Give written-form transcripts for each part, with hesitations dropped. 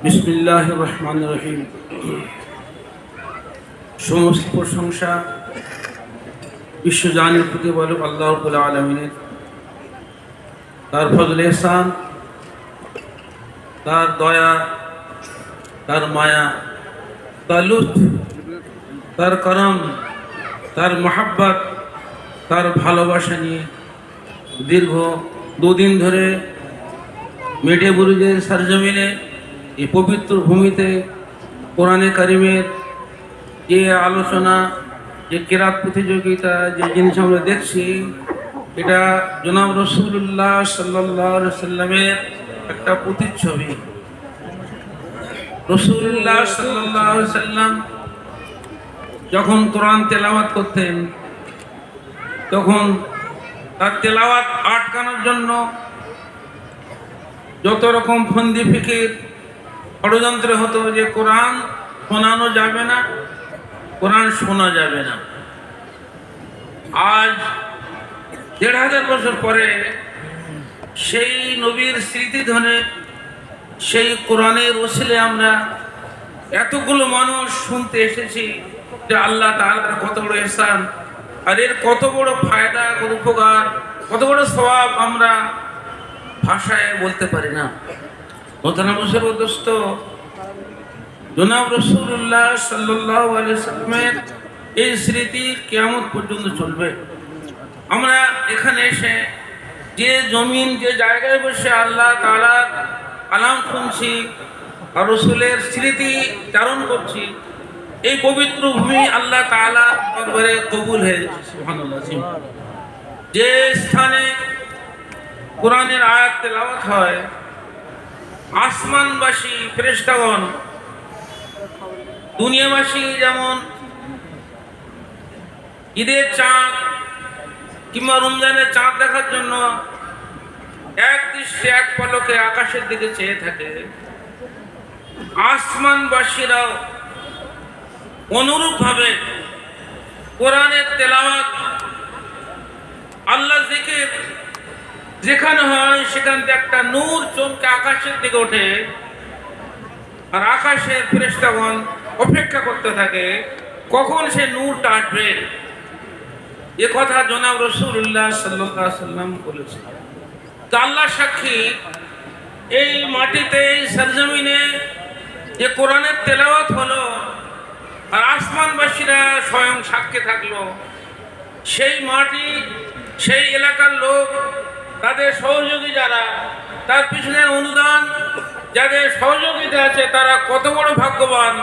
বিসমিল্লাহির রহমানির রহিম। সমস্ত প্রশংসা বিশ্বজানের প্রতি বলে আল্লাহ রাব্বুল আলামিনের। তার ফজল ইহসান, তার দয়া, তার মায়া, তার লুৎফ, তার করম, তার মহাব্বত, তার ভালোবাসা নিয়ে দীর্ঘ দুদিন ধরে মেটে বুরুজের সরজমিনে এই পবিত্র ভূমিতে কোরআনে কারিমের যে আলোচনা, যে কেরাত প্রতিযোগিতা, যে জিনিস আমরা দেখছি, এটা জনাব রাসূলুল্লাহ সাল্লাল্লাহু আলাইহি সাল্লামের একটা প্রতিচ্ছবি। রাসূলুল্লাহ সাল্লাল্লাহু আলাইহি সাল্লাম যখন কোরআন তেলাওয়াত করতেন, তখন তার তেলাওয়াত আটকানোর জন্য যত রকম ফন্দি ফিকির ষড়যন্ত্র হতো যে কোরআন শোনানো যাবে না, কোরআন শোনা যাবে না। আজ ১৫০০ বছর পরে সেই নবীর স্মৃতি ধনে সেই কোরআনের ওসিলে আমরা এতগুলো মানুষ শুনতে এসেছি যে আল্লাহ তাআলার কত বড় ইহসান, আর এর কত বড় ফায়দা, কত উপকার, কত বড় সওয়াব আমরা ভাষায় বলতে পারি না। মোহতারাম মুসলিম দোস্ত, জনাব রাসূলুল্লাহ সাল্লাল্লাহু আলাইহি সাল্লামের এই স্মৃতি কিয়ামত পর্যন্ত চলবে। আমরা এখানে এসে যে জমিন, যে জায়গায় বসে আল্লাহ তাআলার কালাম শুনছি আর রাসূলের স্মৃতি চারণ করছি, এই পবিত্র ভূমি আল্লাহ তাআলা দরবারে কবুল হয়েছে। সুবহানাল্লাহ। যে স্থানে কোরআনের আয়াত তেলাওয়াত হয়, আসমানবাসী ফেরেশতাগণ, দুনিয়াবাসী যেমন ঈদের চাঁদ কিংবা রমজানের চাঁদ দেখার জন্য এক দৃষ্টি এক পলকে আকাশের দিকে চেয়ে থাকে, আসমানবাসীরাও অনুরূপভাবে কোরআনের তেলাওয়াত, আল্লাহ জিকির যেখানে হয় সেখান থেকে একটা নূর চমকে আকাশের দিকে ওঠে, আর আকাশের ফেরেশতাগণ অপেক্ষা করতে থাকে কখন সে নূরটা আসবে। এ কথা জনাব রাসূলুল্লাহ সাল্লাল্লাহু আলাইহি সাল্লাম বলেছেন। তো আল্লাহ সাক্ষী, এই মাটিতে, এই সরজমিনে যে কোরআনের তেলাওয়াত হলো আর আসমানবাসীরা স্বয়ং সাক্ষী থাকলো, সেই মাটি, সেই এলাকার লোক, তাদের সহযোগী যারা, তার পিছনের অনুদান যাদের সহযোগিতা আছে, তারা কত বড় ভাগ্যবান।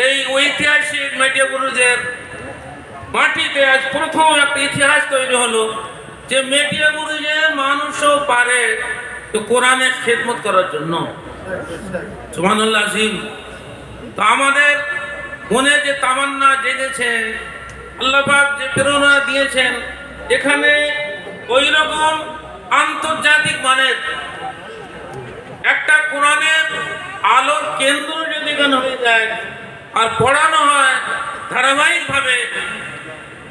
এই ঐতিহাসিক মেটে বুরুজের মাটিতে আজ প্রথম একটা ইতিহাস তৈরি হলো যে মেটে বুরুজের মানুষও পারে তো কোরআনের খেদমত করার জন্য। সুবহানাল্লাহ আজিম। তো আমাদের মনে যে তামান্না জেগেছে, আল্লাহ পাক যে প্রেরণা দিয়েছেন, এখানে ওই রকম আন্তর্জাতিক মানের একটা কোরআনের আলোর কেন্দ্র যদি এখানে হয়ে যায় আর পড়ানো হয় ধারাবাহিকভাবে,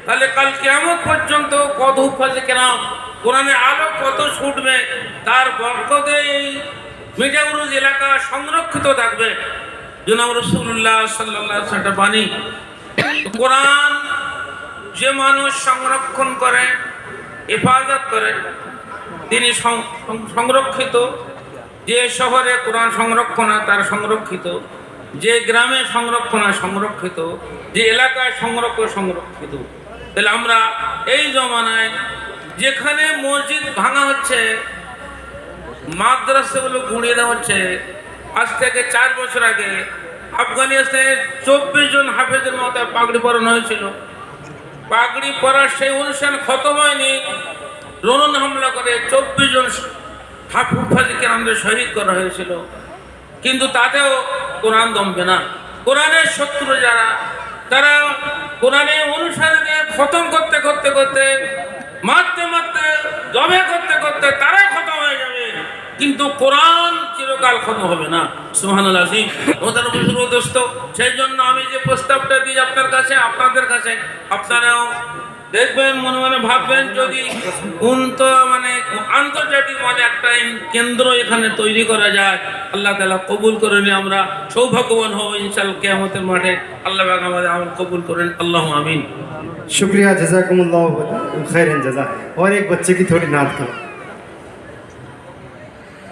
তাহলে কাল কিয়ামত পর্যন্ত কত উপাজে কেন কোরআনের আলো কত ছুটবে, তার বরকতে এই মেটে বুরুজ এলাকা সংরক্ষিত থাকবে। জনাব রাসূলুল্লাহ সাল্লাল্লাহু আলাইহি ওয়াসাল্লাম বাণী, কোরআন যে মানুষ সংরক্ষণ করে, হেফাজত করে, তিনি সংরক্ষিত। যে শহরে কোরআন সংরক্ষণ হয় তার সংরক্ষিত, যে গ্রামে সংরক্ষণ হয় সংরক্ষিত, যে এলাকায় সংরক্ষিত। তাহলে আমরা এই জমানায় যেখানে মসজিদ ভাঙা হচ্ছে, মাদ্রাসাগুলো গুঁড়িয়ে দেওয়া হচ্ছে, আজ থেকে 4 বছর আগে আফগানিস্তানে 24 জন হাফেজের মাথায় পাগড়ি পরানো হয়েছিল। পাগড়ি পরার সেই অনুষ্ঠান খতম হয়নি, ড্রোন হামলা করে 24 জন হাফেজকে আমাদের শহীদ করা হয়েছিল। কিন্তু তাতেও কোরআন দমবে না। কোরআনের শত্রু যারা, তারা কোরআনের অনুসারীদের খতম করতে করতে করতে, মারতে মারতে, জবে করতে করতে তারা খতম হয়ে যাবে, কিন্তু কোরআন চিরকাল খতম হবে না। সুবহানাল্লাহ। ওদের দোস্ত, সেই জন্য আমি যে প্রস্তাবটা দিই আপনার কাছে, আপনাদের কাছে, আপনারাও দেখবেন মনে মনে ভাববেন যদি মানে আন্তর্জাতিক মানে একটা কেন্দ্র এখানে তৈরি করা যায়, আল্লাহ তাআলা কবুল করে নিয়ে আমরা সৌভাগ্যবান হব ইনশাআল্লাহ কিয়ামতের মাঠে। আল্লাহ পাক আমাদের আমল কবুল করেন, আল্লাহুম্মা আমিন। शुक्रिया, जज़ाकुमुल्लाह खैरन जज़ा। और एक बच्चे की थोड़ी नात करो।